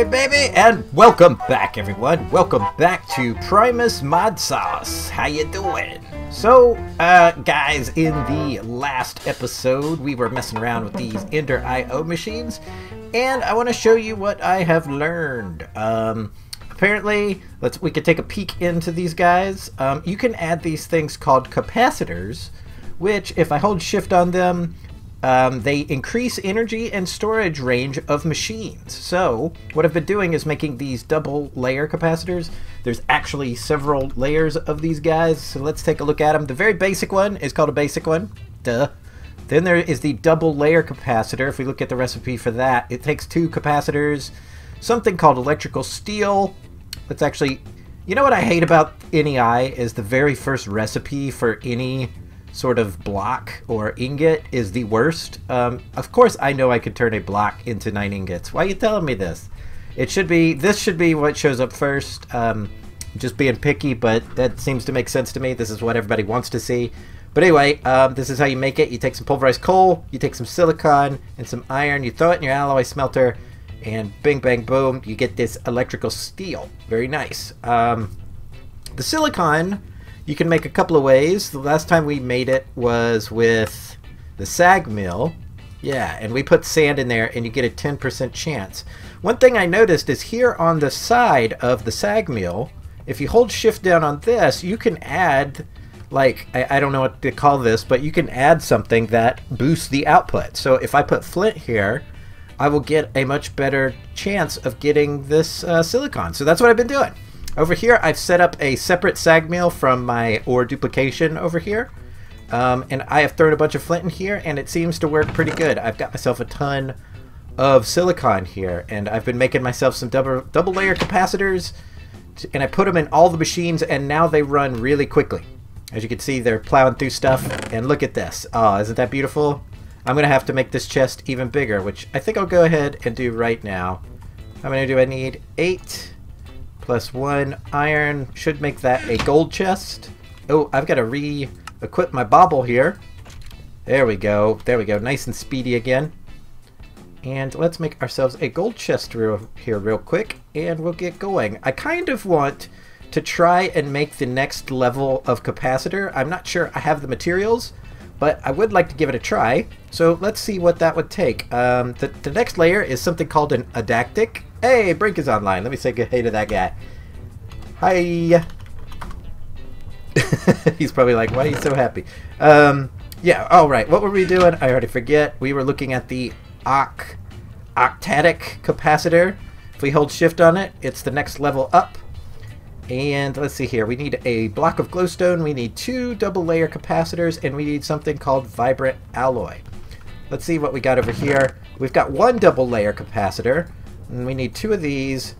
Hey baby, and welcome back everyone. Welcome back to Primus Modsauce. How you doing? So, guys, in the last episode, we were messing around with these Ender IO machines, and I want to show you what I have learned. Apparently, we could take a peek into these guys. You can add these things called capacitors, which, if I hold shift on them, they increase energy and storage range of machines. So what I've been doing is making these double layer capacitors. There's actually several layers of these guys, so let's take a look at them. The very basic one is called a basic one. Duh. Then there is the double layer capacitor. If we look at the recipe for that, it takes two capacitors, something called electrical steel. Let's actually, you know what I hate about NEI is the very first recipe for any sort of block or ingot is the worst. Of course I know I could turn a block into 9 ingots. Why are you telling me this? This should be what shows up first. Just being picky, but that seems to make sense to me. This is what everybody wants to see. But anyway, this is how you make it. You take some pulverized coal, you take some silicon and some iron, you throw it in your alloy smelter, and bing bang boom, you get this electrical steel. Very nice. The silicon you can make a couple of ways. The last time we made it was with the sag mill. Yeah, and we put sand in there and you get a 10% chance. One thing I noticed is here on the side of the sag mill, if you hold shift down on this, you can add, like, I don't know what to call this, but you can add something that boosts the output. So if I put flint here, I will get a much better chance of getting this silicon. So that's what I've been doing. Over here, I've set up a separate sag mill from my ore duplication over here. And I have thrown a bunch of flint in here, and it seems to work pretty good. I've got myself a ton of silicon here, and I've been making myself some double layer capacitors, and I put them in all the machines, and now they run really quickly. As you can see, they're plowing through stuff, and look at this. Oh, isn't that beautiful? I'm going to have to make this chest even bigger, which I think I'll go ahead and do right now. How many do I need? 8. Plus 1 iron should make that a gold chest. Oh, I've got to re-equip my bauble here. There we go. There we go. Nice and speedy again. And let's make ourselves a gold chest here real quick, and we'll get going. I kind of want to try and make the next level of capacitor. I'm not sure I have the materials, but I would like to give it a try. So let's see what that would take. The next layer is something called an octadic. Hey, Brink is online. Let me say good hey to that guy. Hi. He's probably like, why are you so happy? Yeah, all right. What were we doing? I already forget. We were looking at the octadic capacitor. If we hold shift on it, it's the next level up. And let's see here. We need a block of glowstone. We need 2 double layer capacitors, and we need something called vibrant alloy. Let's see what we got over here. We've got 1 double layer capacitor. And we need 2 of these.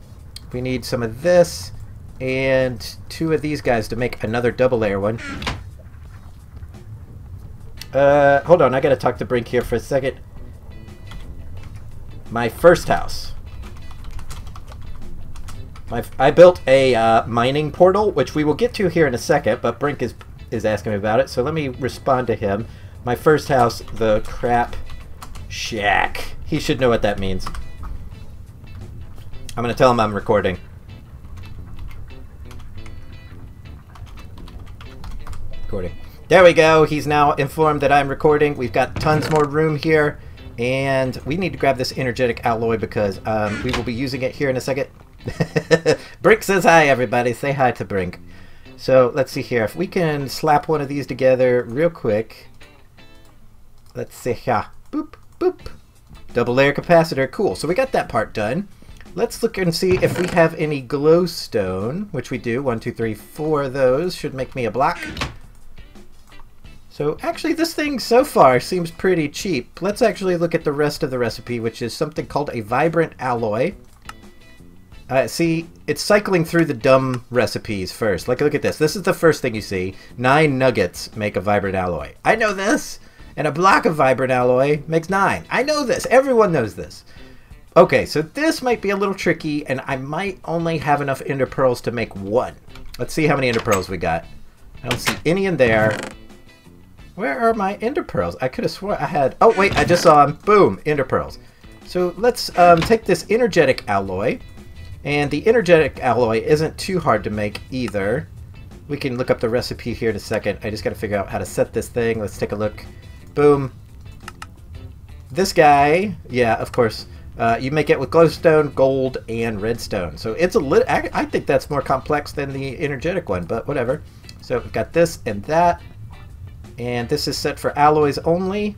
We need some of this and 2 of these guys to make another double layer one. Hold on, I gotta talk to Brink here for a second. My first house. I built a mining portal, which we will get to here in a second, but Brink is asking me about it, so let me respond to him. My first house, the crap shack. He should know what that means. I'm going to tell him I'm recording. There we go. He's now informed that I'm recording. We've got tons more room here. And we need to grab this energetic alloy because we will be using it here in a second. Brink says hi, everybody. Say hi to Brink. So let's see here. If we can slap one of these together real quick. Let's see. Yeah. Boop, boop. Double layer capacitor. Cool. So we got that part done. Let's look and see if we have any glowstone, which we do. 1, 2, 3, 4 of those should make me a block. So actually this thing so far seems pretty cheap. Let's actually look at the rest of the recipe, which is something called a vibrant alloy. See, it's cycling through the dumb recipes first. Like, look at this. This is the first thing you see. 9 nuggets make a vibrant alloy. I know this. And a block of vibrant alloy makes 9. I know this. Everyone knows this. Okay, so this might be a little tricky, and I might only have enough ender pearls to make 1. Let's see how many ender pearls we got. I don't see any in there. Where are my ender pearls? I could have sworn I had... Oh, wait, I just saw them. Boom, ender pearls. So let's take this energetic alloy, And the energetic alloy isn't too hard to make either. We can look up the recipe here in a second. I just got to figure out how to set this thing. Let's take a look. Boom. This guy, yeah, of course, you make it with glowstone, gold, and redstone. So it's a little, I think that's more complex than the energetic one, but whatever. So we've got this and that. And this is set for alloys only.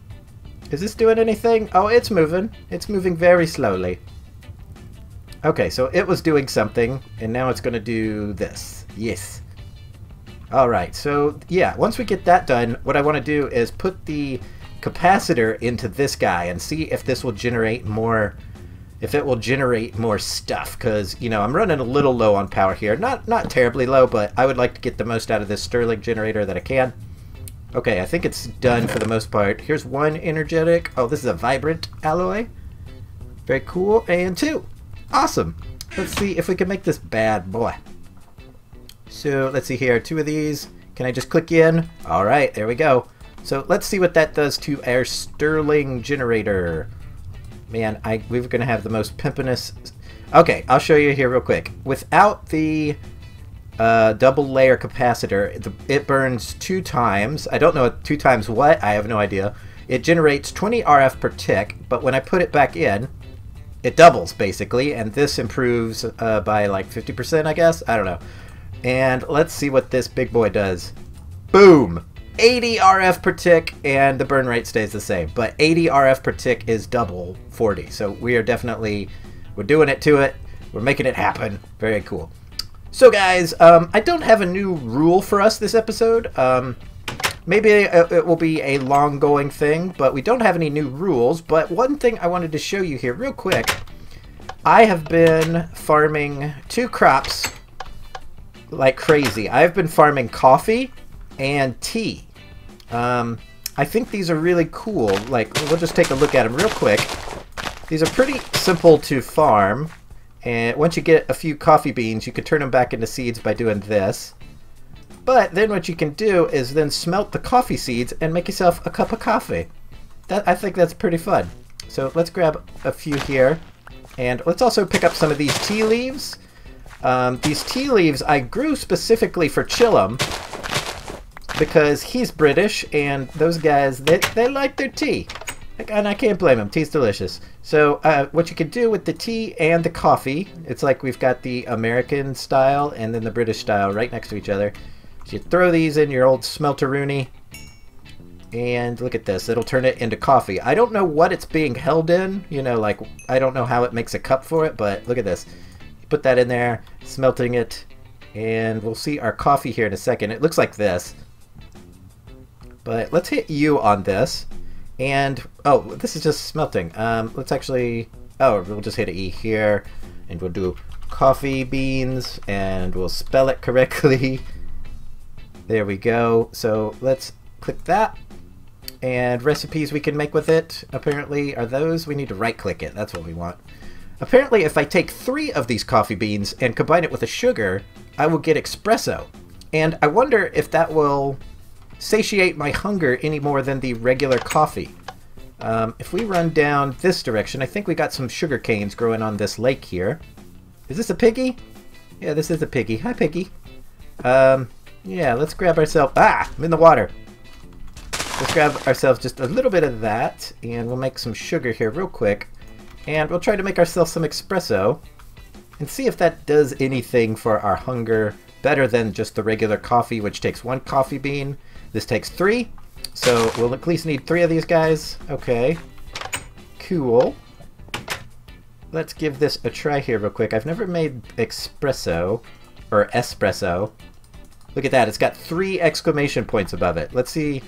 Is this doing anything? Oh, it's moving. It's moving very slowly. Okay, so it was doing something, and now it's going to do this. Yes. Alright, so yeah, once we get that done, what I want to do is put the capacitor into this guy and see if this will generate more, if it will generate more stuff, because, you know, I'm running a little low on power here. Not terribly low, but I would like to get the most out of this Stirling generator that I can. Okay, I think it's done for the most part. Here's one energetic. Oh, this is a vibrant alloy. Very cool. And two. Awesome. Let's see if we can make this bad boy. So let's see here. Two of these. Can I just click in? All right, there we go. So let's see what that does to our Stirling generator. Man, we're going to have the most pimpiness. Okay, I'll show you here real quick. Without the double layer capacitor, it burns 2 times. I don't know 2 times what. I have no idea. It generates 20 RF per tick, but when I put it back in, it doubles basically, and this improves by like 50%, I guess. I don't know. And let's see what this big boy does. Boom! 80 RF per tick, and the burn rate stays the same. But 80 RF per tick is double 40. So we are definitely, we're doing it to it. We're making it happen. Very cool. So guys, I don't have a new rule for us this episode. Maybe it will be a long-going thing, but we don't have any new rules. But one thing I wanted to show you here real quick. I have been farming 2 crops like crazy. I've been farming coffee and tea. I think these are really cool. Like, we'll just take a look at them real quick. These are pretty simple to farm. And once you get a few coffee beans, you can turn them back into seeds by doing this. But then what you can do is then smelt the coffee seeds and make yourself a cup of coffee. I think that's pretty fun. So let's grab a few here. And let's also pick up some of these tea leaves. These tea leaves I grew specifically for Chillum, because he's British and those guys, they like their tea. And I can't blame them. Tea's delicious. So what you can do with the tea and the coffee, it's like we've got the American style and then the British style right next to each other. So you throw these in your old smelter-rooney, and look at this. It'll turn it into coffee. I don't know what it's being held in. You know, like, I don't know how it makes a cup for it, but look at this. You put that in there, smelting it, and we'll see our coffee here in a second. It looks like this. But let's hit U on this. And, oh, this is just smelting. Let's actually, oh, we'll just hit an E here, and we'll do coffee beans, and we'll spell it correctly. There we go. So let's click that. And recipes we can make with it, apparently, are those. We need to right-click it. That's what we want. Apparently, if I take 3 of these coffee beans and combine it with a sugar, I will get espresso. And I wonder if that will satiate my hunger any more than the regular coffee. If we run down this direction, I think we got some sugar canes growing on this lake here. Is this a piggy? Yeah, this is a piggy. Hi, piggy. Yeah, let's grab ourselves... Ah! I'm in the water. Let's grab ourselves just a little bit of that, and we'll make some sugar here real quick. And we'll try to make ourselves some espresso, and see if that does anything for our hunger better than just the regular coffee, which takes 1 coffee bean. This takes 3, so we'll at least need 3 of these guys. Okay, cool. Let's give this a try here real quick. I've never made espresso, or espresso. Look at that, it's got 3 exclamation points above it. Let's see,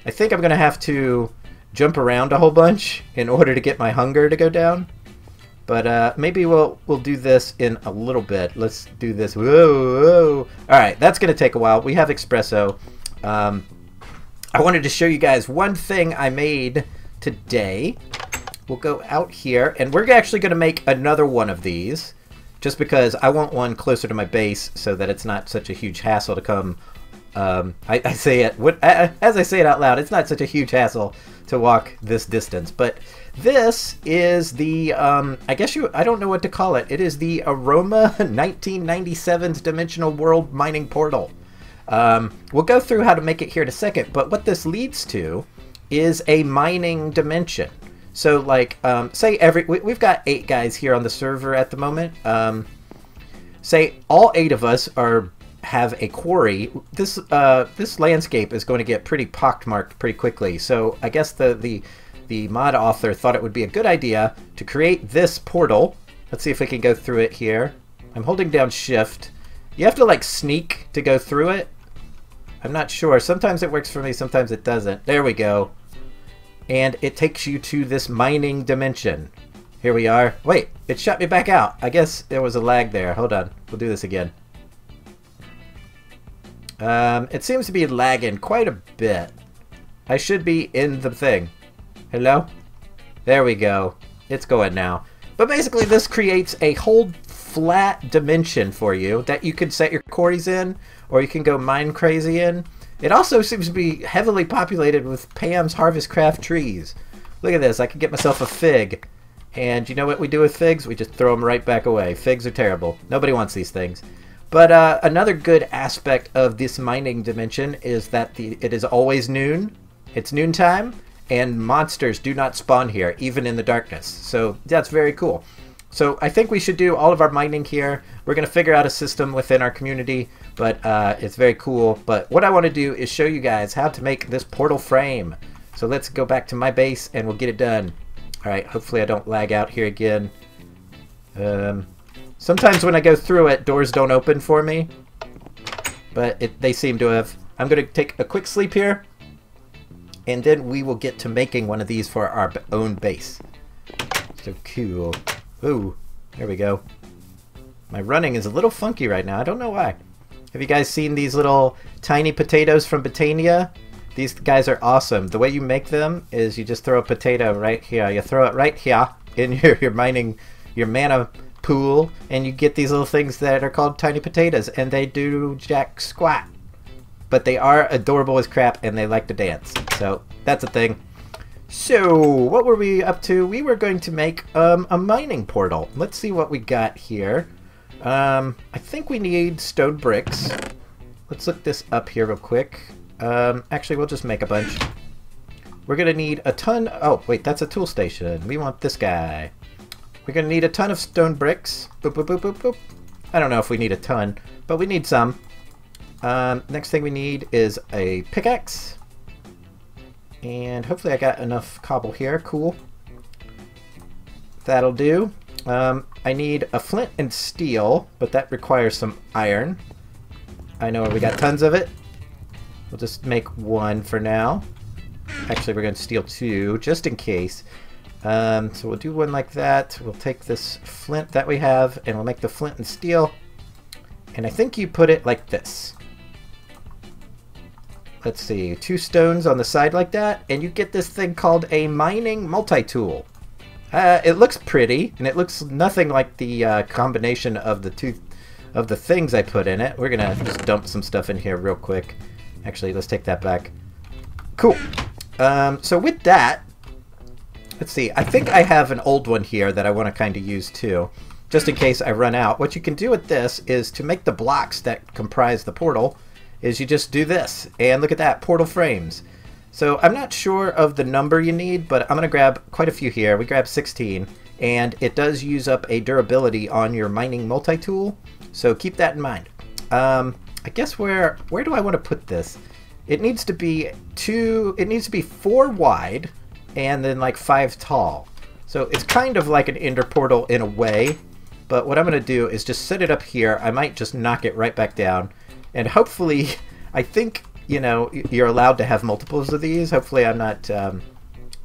I think I'm gonna have to jump around a whole bunch in order to get my hunger to go down. But maybe we'll do this in a little bit. Let's do this. Whoa, whoa. Alright, that's gonna take a while. We have espresso. I wanted to show you guys one thing I made today. We'll go out here, and we're actually going to make another one of these, just because I want one closer to my base so that it's not such a huge hassle to come I say it as I say it out loud. It's not such a huge hassle to walk this distance, but this is the I don't know what to call it. It is the Aroma1997's Dimensional World Mining Portal. We'll go through how to make it here in a second, but what this leads to is a mining dimension. So like, say we've got 8 guys here on the server at the moment. Say all 8 of us have a quarry. This landscape is going to get pretty pockmarked pretty quickly. So I guess the mod author thought it would be a good idea to create this portal. Let's see if we can go through it here. I'm holding down shift. You have to like sneak to go through it. I'm not sure. Sometimes it works for me, sometimes it doesn't. There we go. And it takes you to this mining dimension. Here we are. Wait, it shut me back out. I guess there was a lag there. Hold on. We'll do this again. It seems to be lagging quite a bit. I should be in the thing. Hello? There we go. It's going now. But basically this creates a whole flat dimension for you that you can set your quarries in, or you can go mine crazy in. It also seems to be heavily populated with Pam's Harvest Craft trees. Look at this. I could get myself a fig. And you know what we do with figs? We just throw them right back away. Figs are terrible. Nobody wants these things. But another good aspect of this mining dimension is that it is always noon. It's noontime, and monsters do not spawn here, even in the darkness. So that's very cool. So I think we should do all of our mining here. We're going to figure out a system within our community, but it's very cool. But what I want to do is show you guys how to make this portal frame. So let's go back to my base and we'll get it done. All right, hopefully I don't lag out here again. Sometimes when I go through it, doors don't open for me, but they seem to have. I'm going to take a quick sleep here, and then we will get to making one of these for our own base. So cool. Ooh, there we go. My running is a little funky right now. I don't know why. Have you guys seen these little tiny potatoes from Botania? These guys are awesome. The way you make them is you just throw a potato right here. You throw it right here in your mining, your mana pool, and you get these little things that are called tiny potatoes, and they do jack squat. But they are adorable as crap, and they like to dance. So that's a thing. So what were we up to? We were going to make a mining portal. Let's see what we got here. I think we need stone bricks. Let's look this up here real quick. Actually, we'll just make a bunch. We're going to need a ton. Oh, wait, that's a tool station. We want this guy. We're going to need a ton of stone bricks. Boop, boop, boop, boop, boop. I don't know if we need a ton, but we need some. Next thing we need is a pickaxe. And hopefully I got enough cobble here. Cool. That'll do. I need a flint and steel, but that requires some iron. I know we got tons of it. We'll just make one for now. Actually, we're going to steal 2, just in case. So we'll do one like that. We'll take this flint that we have, and we'll make the flint and steel. And I think you put it like this. Let's see, 2 stones on the side like that, and you get this thing called a mining multi-tool. It looks pretty, and it looks nothing like the combination of the things I put in it. We're gonna just dump some stuff in here real quick. Actually, let's take that back. Cool. So with that, let's see. I think I have an old one here that I want to kind of use too, just in case I run out. What you can do with this is to make the blocks that comprise the portal. Is you just do this, and look at that, portal frames. So I'm not sure of the number you need, but I'm going to grab quite a few here. We grab 16, and it does use up a durability on your mining multi-tool, so keep that in mind. I guess where do I want to put this? It needs to be 4 wide, and then like 5 tall. So it's kind of like an ender portal in a way, but what I'm going to do is just set it up here. I might just knock it right back down. And hopefully, I think, you know, you're allowed to have multiples of these. Hopefully I'm not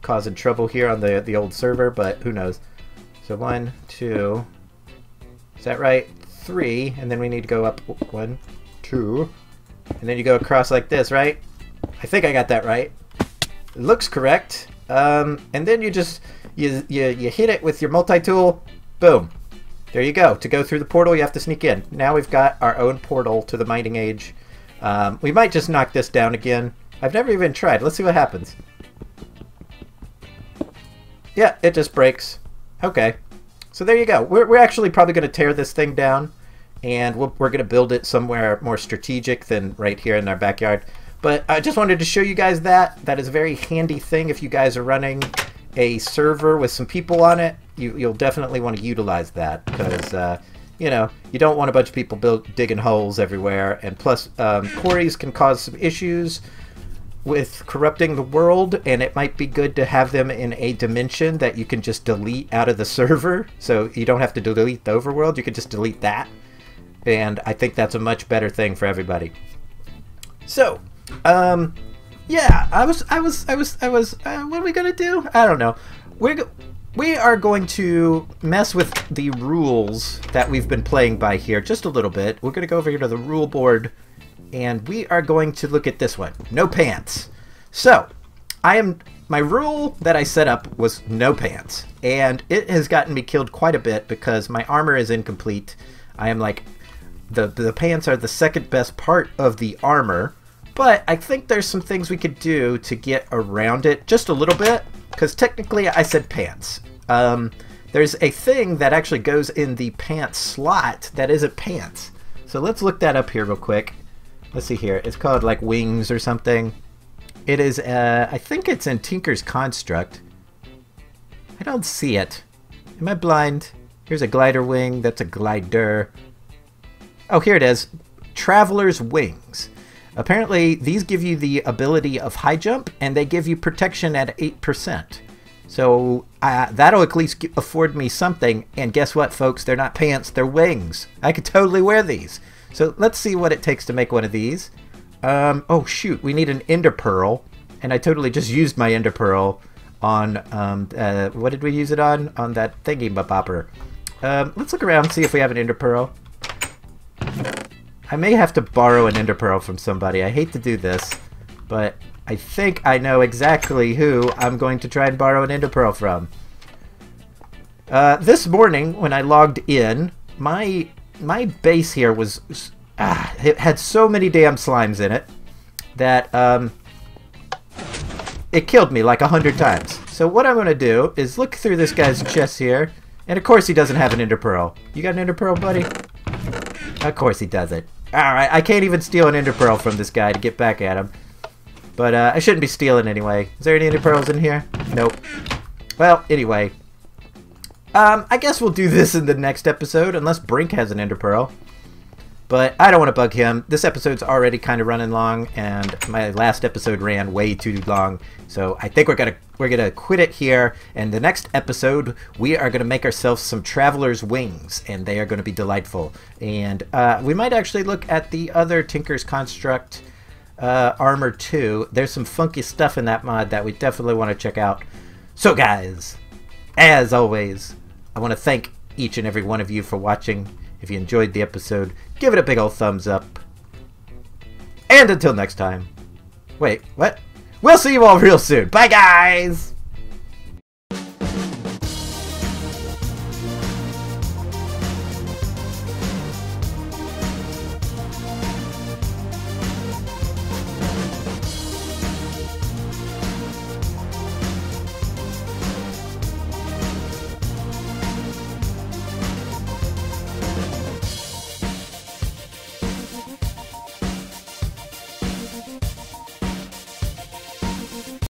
causing trouble here on the old server, but who knows. So 1, 2, is that right? 3, and then we need to go up 1, 2, and then you go across like this, right? I think I got that right. It looks correct. And then you just, you hit it with your multi-tool, boom. There you go. To go through the portal, you have to sneak in. Now we've got our own portal to the mining age. We might just knock this down again. I've never even tried. Let's see what happens. Yeah, it just breaks. Okay. So there you go. We're actually probably going to tear this thing down, and we're going to build it somewhere more strategic than right here in our backyard. But I just wanted to show you guys that. That is a very handy thing if you guys are running a server with some people on it. You'll definitely want to utilize that because, you know, you don't want a bunch of people digging holes everywhere. And plus, quarries can cause some issues with corrupting the world, and it might be good to have them in a dimension that you can just delete out of the server. So you don't have to delete the overworld, you can just delete that. And I think that's a much better thing for everybody. So, yeah, what are we gonna do? I don't know. We are going to mess with the rules that we've been playing by here just a little bit. We're gonna go over here to the rule board, and we are going to look at this one. No pants. So, my rule that I set up was no pants, and it has gotten me killed quite a bit because my armor is incomplete. I am like, the pants are the second best part of the armor. But I think there's some things we could do to get around it just a little bit, because technically I said pants. There's a thing that actually goes in the pants slot that isn't pants. So let's look that up here real quick. Let's see here. It's called like wings or something. It is, I think it's in Tinker's Construct. I don't see it. Am I blind? Here's a glider wing. That's a glider. Oh, here it is. Traveler's Wings. Apparently, these give you the ability of high jump, and they give you protection at 8%. So that'll at least afford me something. And guess what, folks? They're not pants, they're wings. I could totally wear these. So let's see what it takes to make one of these. Oh, shoot. We need an ender pearl. And I totally just used my ender pearl on, what did we use it on? On that thingy-bopper. Let's look around and see if we have an ender pearl. I may have to borrow an ender pearl from somebody. I hate to do this, but I think I know exactly who I'm going to try and borrow an ender pearl from. This morning, when I logged in, my base here was... it had so many damn slimes in it that it killed me like 100 times. So what I'm going to do is look through this guy's chest here, and of course he doesn't have an ender pearl. You got an ender pearl, buddy? Of course he doesn't. Alright, I can't even steal an ender pearl from this guy to get back at him. But I shouldn't be stealing anyway. Is there any ender pearls in here? Nope. Well, anyway. I guess we'll do this in the next episode, unless Brink has an ender pearl. But I don't want to bug him. This episode's already kind of running long, and my last episode ran way too long. So I think we're gonna quit it here. And the next episode, we are gonna make ourselves some Traveler's Wings, and they are gonna be delightful. And we might actually look at the other Tinker's Construct armor too. There's some funky stuff in that mod that we definitely want to check out. So guys, as always, I want to thank each and every one of you for watching. If you enjoyed the episode, give it a big old thumbs up. And until next time. Wait, what? We'll see you all real soon. Bye, guys!